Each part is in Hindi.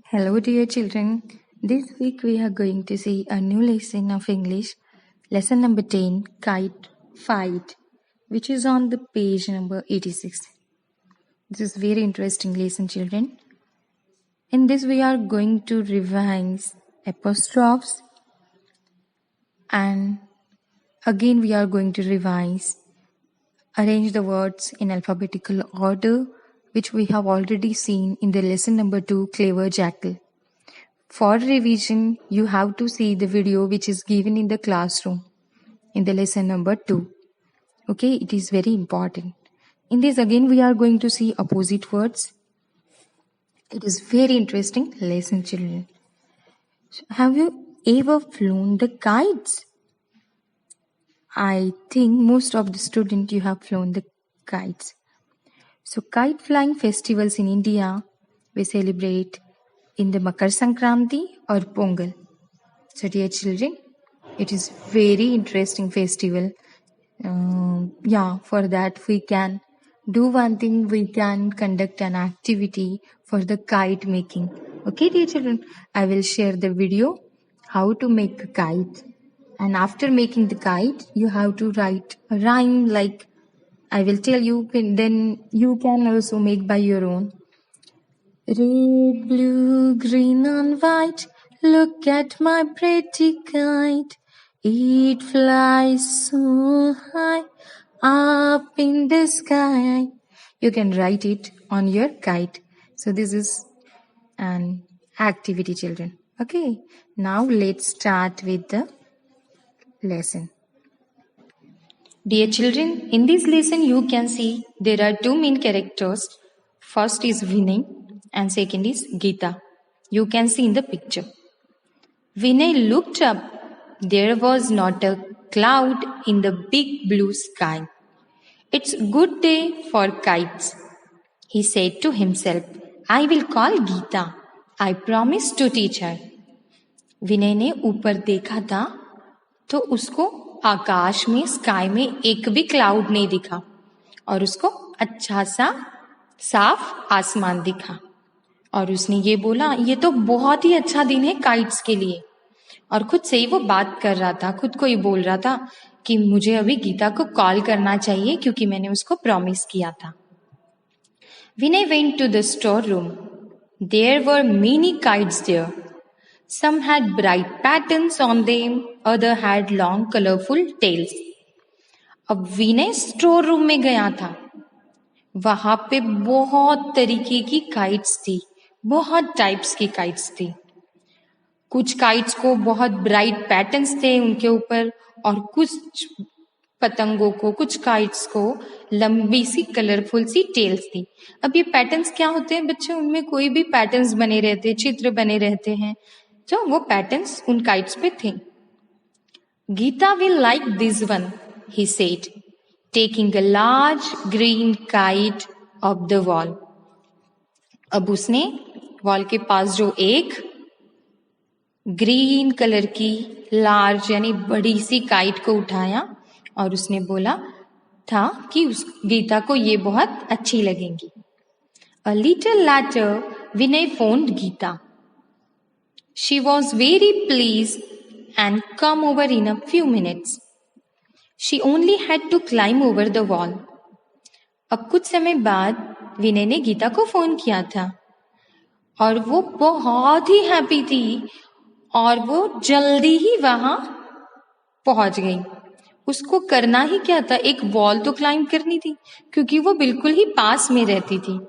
Hello, dear children. This week we are going to see a new lesson of English, lesson number 10, Kite Fight, which is on the page number 86. This is very interesting lesson, children. In this, we are going to revise apostrophes and again we are going to arrange the words in alphabetical order, which we have already seen in the lesson number 2, Clever Jackal. For revision, you have to see the video which is given in the classroom in the lesson number 2. Okay, it is very important. In this again, we are going to see opposite words. It is very interesting lesson, children. So, have you ever flown the kites? I think most of the students you have flown the kites. So kite flying festivals in India we celebrate in the Makar Sankranti or Pongal. So dear children, it is very interesting festival. For that we can do one thing, we can conduct an activity for the kite making. Okay dear children, I will share the video how to make a kite. And after making the kite, you have to write a rhyme like I will tell you, then you can also make by your own. Red, blue, green and white, look at my pretty kite. It flies so high up in the sky. You can write it on your kite. So this is an activity, children. Okay, now let's start with the lesson. Dear children, in this lesson you can see there are two main characters. First is Vinay and second is Geeta. You can see in the picture. Vinay looked up. There was not a cloud in the big blue sky. It's a good day for kites. He said to himself, I will call Geeta. I promise to teach her. विनय ने ऊपर देखा था तो उसको आकाश में स्काई में एक भी क्लाउड नहीं दिखा और उसको अच्छा सा साफ आसमान दिखा और उसने ये बोला ये तो बहुत ही अच्छा दिन है काइट्स के लिए और खुद से ही वो बात कर रहा था, खुद को ही बोल रहा था कि मुझे अभी गीता को कॉल करना चाहिए क्योंकि मैंने उसको प्रॉमिस किया था. Vinay went to the store room. There were many kites there. Some had bright patterns on them, other had long colorful tails. अब विनय स्टोर रूम में गया था. वहां पे बहुत तरीके की काइट्स थी, बहुत टाइप्स की काइट्स थी. कुछ काइट्स को बहुत ब्राइट पैटर्न्स थे उनके ऊपर और कुछ पतंगों को, कुछ काइट्स को लंबी सी कलरफुल सी टेल्स थी. अब ये पैटर्न्स क्या होते हैं बच्चे? उनमें कोई भी पैटर्न्स बने रहते, चित्र बने रहते हैं, तो वो पैटर्न्स उन काइट्स पे थे. Geeta will like this one, he said, taking a large green kite off the wall. अब उसने वॉल के पास जो एक ग्रीन कलर की लार्ज यानी बड़ी सी काइट को उठाया और उसने बोला था कि उस गीता को ये बहुत अच्छी लगेंगी. A little later Vinay phoned Geeta. She was very pleased and come over in a few minutes. She only had to climb over the wall. अब कुछ समय बाद विनय ने गीता को फोन किया था और वो बहुत ही हैप्पी थी और वो जल्दी ही वहां पहुंच गई. उसको करना ही क्या था, एक वॉल तो क्लाइंब करनी थी क्योंकि वो बिल्कुल ही पास में रहती थी.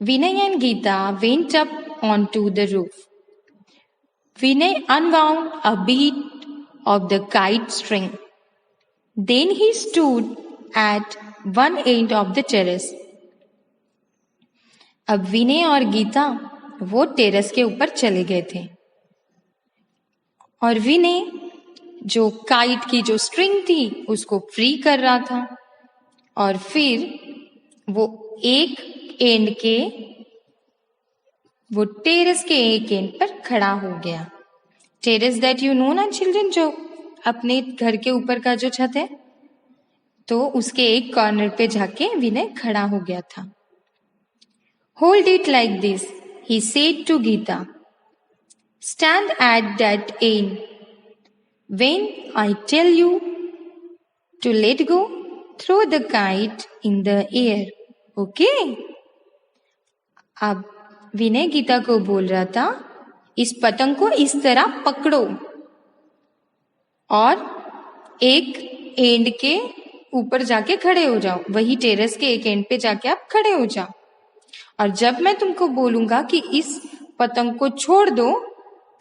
Vinay and Gita went up onto the roof. Vinay unwound a bit of the kite string. Then he stood at one end of the terrace. अब विनय और गीता वो टेरेस के ऊपर चले गए थे और विनय जो काइट की जो स्ट्रिंग थी उसको फ्री कर रहा था और फिर वो वो टेरेस के एक एंड पर खड़ा हो गया. टेरेस दैट यू नो ना चिल्ड्रन, जो अपने घर के ऊपर का जो छत है, तो उसके एक कॉर्नर पे जाके विनय खड़ा हो गया था. Hold it like this, he said to Geeta, stand at that end. When I tell you to let go, throw the kite in the air. Okay? अब विनय गीता को बोल रहा था, इस पतंग को इस तरह पकड़ो और एक एंड के ऊपर जाके खड़े हो जाओ, वही टेरेस के एक एंड पे जाके आप खड़े हो जाओ, और जब मैं तुमको बोलूंगा कि इस पतंग को छोड़ दो,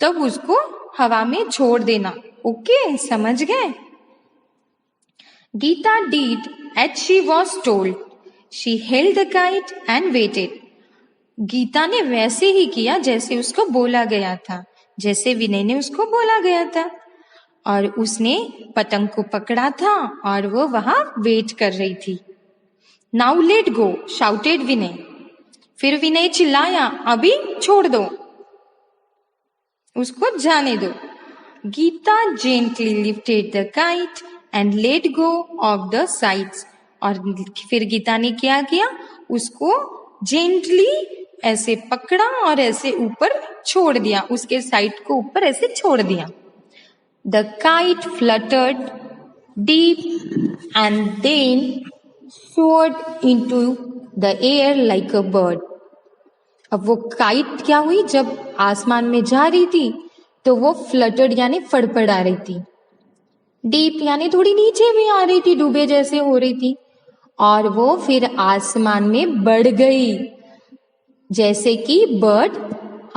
तब उसको हवा में छोड़ देना. ओके, समझ गए? Gita did as she was told. She held the kite and waited. Gita ने वैसे ही किया जैसे उसको बोला गया था, जैसे विनय ने उसको बोला गया था, और उसने पतंग को पकड़ा था और वो वहां वेट कर रही थी. Now let go, shouted Vinay. फिर विनय चिल्लाया, अभी छोड़ दो, उसको जाने दो. Geeta gently lifted the kite and let go of the sides. और फिर गीता ने क्या किया, उसको जेंटली ऐसे पकड़ा और ऐसे ऊपर छोड़ दिया, उसके साइड को ऊपर ऐसे छोड़ दिया. The kite fluttered deep and then soared into the air like a bird. अब वो काइट क्या हुई, जब आसमान में जा रही थी तो वो फ्लटर्ड यानी फड़फड़ा रही थी, डीप यानी थोड़ी नीचे भी आ रही थी, डूबे जैसे हो रही थी, और वो फिर आसमान में बढ़ गई, जैसे कि बर्ड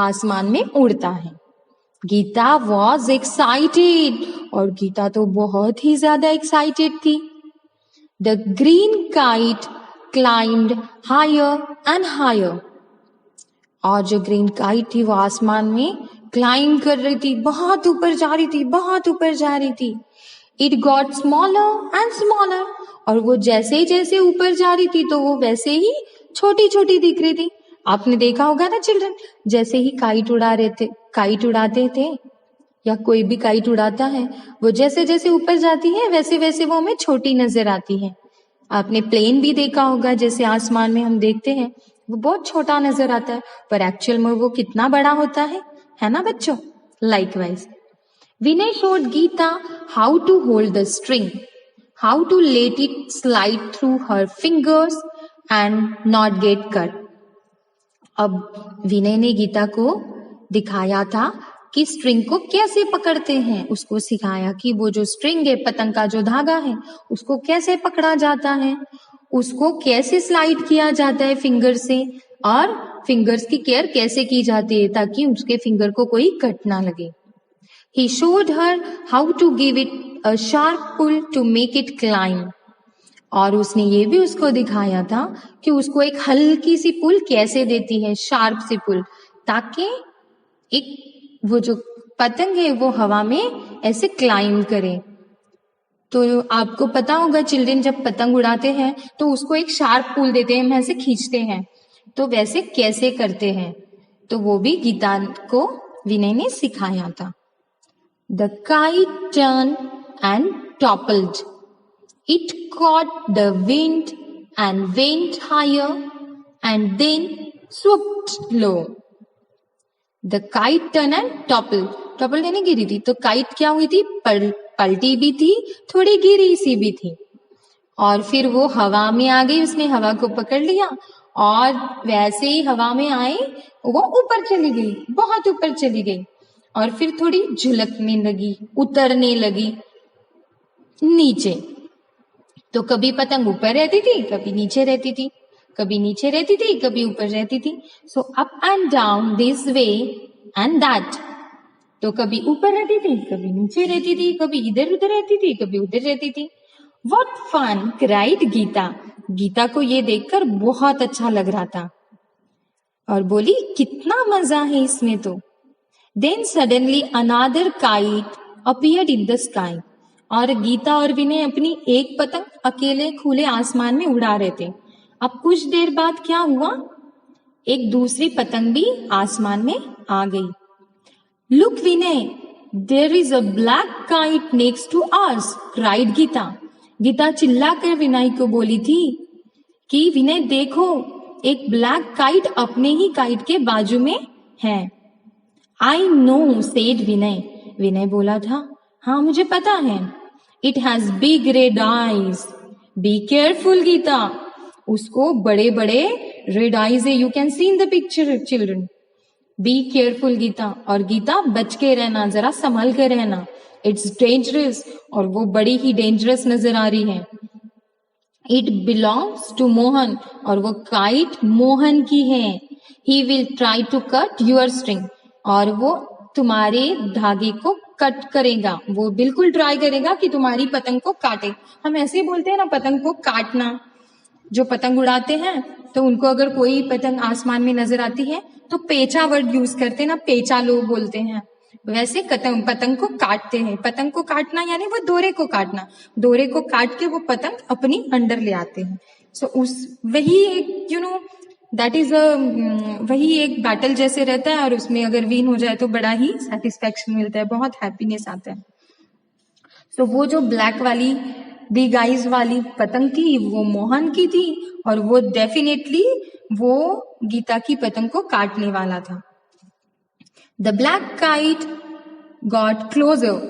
आसमान में उड़ता है. गीता वॉज एक्साइटेड, और गीता तो बहुत ही ज्यादा एक्साइटेड थी. The green kite climbed higher and higher. और जो ग्रीन काइट थी वो आसमान में क्लाइंब कर रही थी, बहुत ऊपर जा रही थी, बहुत ऊपर जा रही थी. It got smaller and smaller. और वो जैसे ही जैसे ऊपर जा रही थी तो वो वैसे ही छोटी छोटी दिख रही थी. आपने देखा होगा ना चिल्ड्रन, जैसे ही काइट उड़ाते थे या कोई भी काइट उड़ाता है, वो जैसे जैसे ऊपर जाती है वैसे वैसे वो हमें छोटी नजर आती है. आपने प्लेन भी देखा होगा, जैसे आसमान में हम देखते हैं वो बहुत छोटा नजर आता है, पर एक्चुअल में वो कितना बड़ा होता है ना बच्चों? Likewise Vinay showed Geeta how to hold the string, how to let it slide through her fingers and not get cut. अब विनय ने गीता को दिखाया था कि स्ट्रिंग को कैसे पकड़ते हैं, उसको सिखाया कि वो जो स्ट्रिंग है, पतंग का जो धागा है, उसको कैसे पकड़ा जाता है, उसको कैसे स्लाइड किया जाता है फिंगर से, और फिंगर्स की केयर कैसे की जाती है ताकि उसके फिंगर को कोई कट ना लगे. He showed her how to give it a sharp pull to make it climb. और उसने ये भी उसको दिखाया था कि उसको एक हल्की सी पुल कैसे देती है, शार्प सी पुल, ताकि एक वो जो पतंग है वो हवा में ऐसे क्लाइंब करे. तो आपको पता होगा चिल्ड्रन, जब पतंग उड़ाते हैं तो उसको एक शार्प पुल देते हैं, हम ऐसे खींचते हैं, तो वैसे कैसे करते हैं, तो वो भी गीता को विनय ने सिखाया था. The kite turned and toppled. It caught the wind and went higher and then swooped low. The kite turned and toppled. Toppled यानी गिरी थी, तो काइट क्या हुई थी, पलटी भी थी, थोड़ी गिरी सी भी थी, और फिर वो हवा में आ गई, उसने हवा को पकड़ लिया, और वैसे ही हवा में आई वो ऊपर चली गई, बहुत ऊपर चली गई, और फिर थोड़ी झुलकने लगी, उतरने लगी नीचे. तो कभी पतंग ऊपर रहती थी, कभी नीचे रहती थी, कभी नीचे रहती थी, कभी ऊपर रहती थी. So up and down this way and that. तो कभी ऊपर रहती थी, कभी नीचे रहती थी, कभी इधर उधर रहती थी, कभी उधर रहती थी. What fun, cried Geeta. Geeta को ये देखकर बहुत अच्छा लग रहा था और बोली, कितना मजा है इसमें तो. Then suddenly another kite appeared in the sky. और गीता और विनय अपनी एक पतंग अकेले खुले आसमान में उड़ा रहे थे. अब कुछ देर बाद क्या हुआ, एक दूसरी पतंग भी आसमान में आ गई. Look Vinay, there is a black kite next to us, cried Gita. Gita चिल्लाकर विनय को बोली थी कि विनय देखो, एक ब्लैक काइट अपने ही काइट के बाजू में है। आई नो सेड विनय, विनय बोला था, हाँ मुझे पता है। It has big red eyes, be careful Geeta, उसको बड़े बड़े रेड आईज है, you can see in the picture children. Be careful Geeta, और गीता बच के रहना, जरा संभल के रहना। इट्स डेंजरस, और वो बड़ी ही डेंजरस नजर आ रही है। इट बिलोंग्स टू मोहन, और वो काइट मोहन की है। He will try to cut your string, और वो तुम्हारे धागे को कट करेगा, वो बिल्कुल ट्राई करेगा कि तुम्हारी पतंग को काटे। हम ऐसे ही बोलते हैं ना, पतंग को काटना। जो पतंग उड़ाते हैं तो उनको अगर कोई पतंग आसमान में नजर आती है तो पेचा वर्ड यूज करते हैं ना, पेचा लोग बोलते हैं। वैसे पतंग को काटते हैं। पतंग को काटना यानी वो डोरे को काटना, डोरे को काट के वो पतंग अपनी अंडर ले आते हैं। सो उस वही एक दैट इज वही एक बैटल जैसे रहता है, और उसमें अगर विन हो जाए तो बड़ा ही सेटिस्फेक्शन मिलता है, बहुत हैप्पीनेस आता है। सो वो जो ब्लैक वाली बिग आइज वाली पतंग थी वो मोहन की थी, और वो डेफिनेटली वो गीता की पतंग को काटने वाला था। The black kite got closer,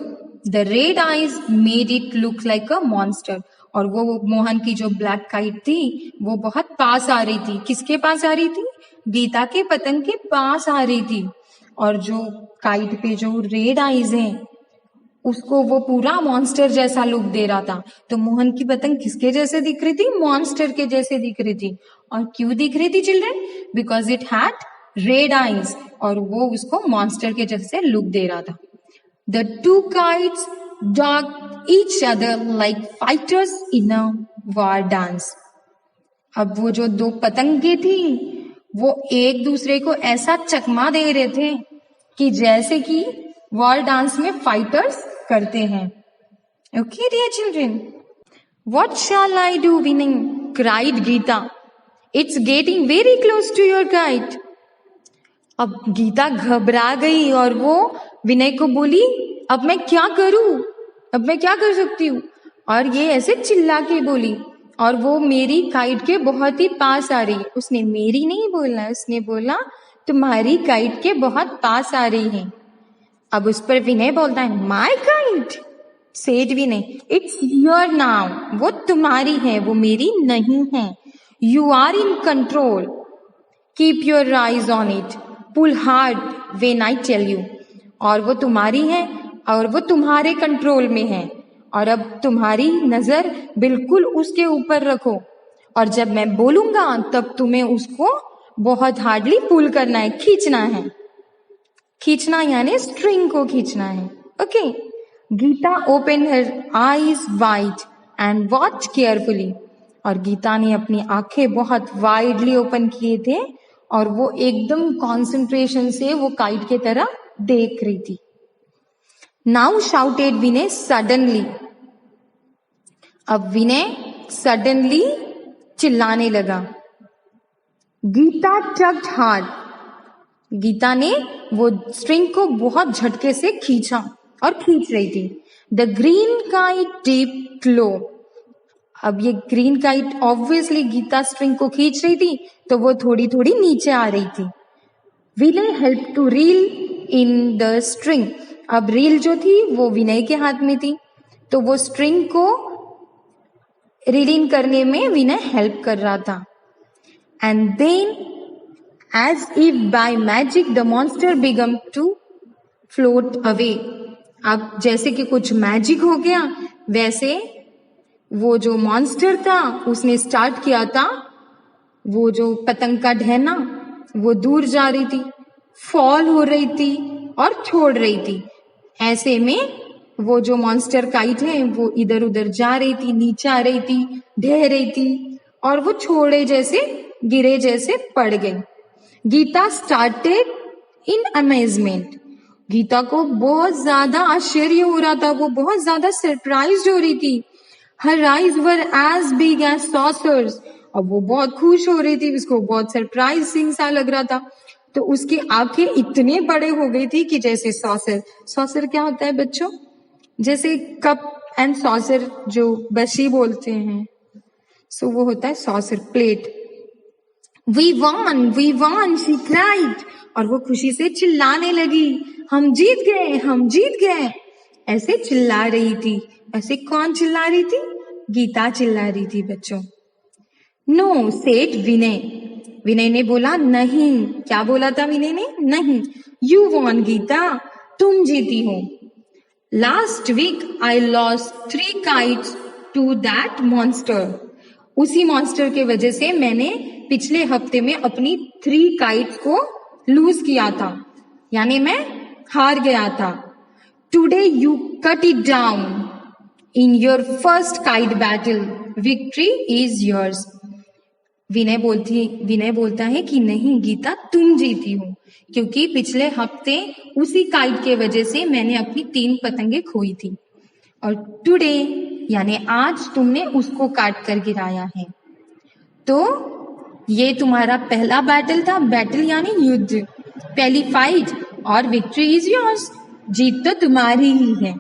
the red eyes made it look like a monster, और वो मोहन की जो ब्लैक काइट थी वो बहुत पास आ रही थी। किसके पास आ रही थी? गीता के पतंग के पास आ रही थी। और जो काइट पे जो रेड आइज हैं उसको वो पूरा मॉन्स्टर जैसा लुक दे रहा था। तो मोहन की पतंग किसके जैसे दिख रही थी? मॉन्स्टर के जैसे दिख रही थी। और क्यों दिख रही थी children? Because it had read eyes, और वो उसको मॉन्स्टर के जैसे लुक दे रहा था। The two kites dog each other like fighters in a war dance. अब वो जो दो पतंगे थी वो एक दूसरे को ऐसा चकमा दे रहे थे कि जैसे कि वॉर डांस में फाइटर्स करते हैं। Okay dear children, what shall I do Vinay, cried Geeta, it's getting very close to your kite. अब गीता घबरा गई और वो विनय को बोली, अब मैं क्या करूं, अब मैं क्या कर सकती हूँ। और ये ऐसे चिल्ला के बोली, और वो मेरी काइट के बहुत ही पास आ रही है। उसने मेरी नहीं बोलना, उसने बोला तुम्हारी काइट के बहुत पास आ रही है। अब उस पर विनय बोलता है, my kite, said Vinay, it's your now, वो तुम्हारी है, वो मेरी नहीं है। You are in control, keep your eyes on it, pull hard when I tell you. और वो तुम्हारी है और वो तुम्हारे कंट्रोल में है, और अब तुम्हारी नजर बिल्कुल उसके ऊपर रखो, और जब मैं बोलूंगा तब तुम्हें उसको बहुत हार्डली पुल करना है, खींचना है। खींचना यानी स्ट्रिंग को खींचना है। Okay. Geeta open her eyes wide and watch carefully, और गीता ने अपनी आंखें बहुत वाइडली ओपन किए थे और वो एकदम कॉन्सेंट्रेशन से वो काइट की तरह देख रही थी। नाउ शाउटेड विनय सडनली, अब विनय सडनली चिल्लाने लगा। गीता टग्ड हार्ड, गीता ने वो स्ट्रिंग को बहुत झटके से खींचा और खींच रही थी। The green kite dipped low, अब ये green kite obviously Geeta string को खींच रही थी तो वो थोड़ी थोड़ी नीचे आ रही थी। Vinay help to reel in the string, अब रील जो थी वो विनय के हाथ में थी, तो वो स्ट्रिंग को रील इन करने में विनय हेल्प कर रहा था। And then as if by magic the monster began to float away, अब जैसे कि कुछ मैजिक हो गया वैसे वो जो मॉन्स्टर था उसने स्टार्ट किया था, वो जो पतंग का ढहना वो दूर जा रही थी, फॉल हो रही थी और छोड़ रही थी। ऐसे में वो जो मॉन्स्टर काइट है वो इधर उधर जा रही थी, नीचे आ रही थी, ढह रही थी, और वो छोड़े जैसे गिरे जैसे पड़ गई। Geeta started in amazement, Geeta को बहुत ज्यादा आश्चर्य हो रहा था, वो बहुत ज्यादा सरप्राइज्ड हो रही थी। Her eyes were as big as saucers, अब वो बहुत खुश हो रही थी, उसको बहुत सरप्राइजिंग सा लग रहा था। तो उसकी आंखें इतने बड़े हो गई थी कि जैसे सॉसर, सॉसर क्या होता है बच्चों? जैसे कप एंड सॉसर जो बशी बोलते हैं, सो वो होता है saucer, plate. we won, she cried. और वो खुशी से चिल्लाने लगी, हम जीत गए, हम जीत गए, ऐसे चिल्ला रही थी। ऐसे कौन चिल्ला रही थी? गीता चिल्ला रही थी बच्चों। नो सेड विनय, विनय ने बोला नहीं। क्या बोला था विनय ने? नहीं। यू वॉन गीता, तुम जीती हो। Last week I lost 3 kites to that monster, उसी मॉन्स्टर के वजह से मैंने पिछले हफ्ते में अपनी 3 kites को लूज किया था, यानी मैं हार गया था। Today you cut it down in your first kite battle, victory is yours. Vinay बोलता है कि नहीं गीता, तुम जीती हो, क्योंकि पिछले हफ्ते उसी काइट के वजह से मैंने अपनी 3 पतंगे खोई थी, और टुडे यानी आज तुमने उसको काट कर गिराया है। तो ये तुम्हारा पहला बैटल था, बैटल यानी युद्ध, पहली फाइट, और विक्ट्री इज योर्स, जीत तो तुम्हारी ही है।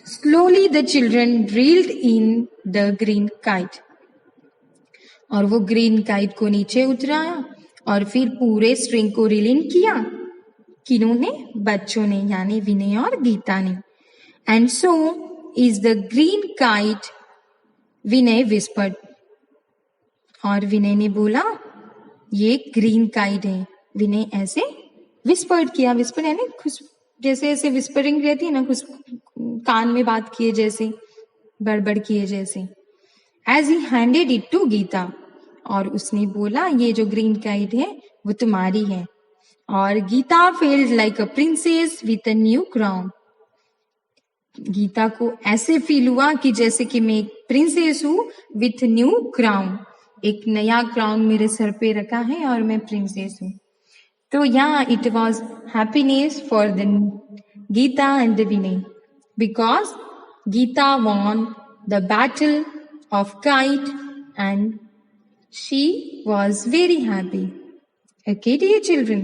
Slowly the children reeled in the green kite, और वो ग्रीन काइट को नीचे उतराया और फिर पूरे स्ट्रिंग को रील इन किया। किन्होंने? बच्चों ने, यानी विनय और गीता ने। And so is the green kite, Vinay whispered, और विनय ने बोला ये ग्रीन काइट है। विनय ऐसे विस्पर्ड किया, विस्पर यानी जैसे ऐसे विस्परिंग रहती है ना, कुछ कान में बात किए जैसे, बड़बड़ किए जैसे। As he handed it to Geeta, और उसने बोला ये जो ग्रीन काइट है वो तुम्हारी है। और Geeta felt like a princess with a new crown, Geeta को ऐसे फील हुआ कि जैसे कि मैं एक प्रिंसेस हूं विथ न्यू क्राउन, एक नया क्राउन मेरे सर पे रखा है और मैं प्रिंसेस हूं। तो यहाँ it was happiness for the Geeta and the Vinay, because Geeta won the battle of kite and she was very happy. Okay, dear children.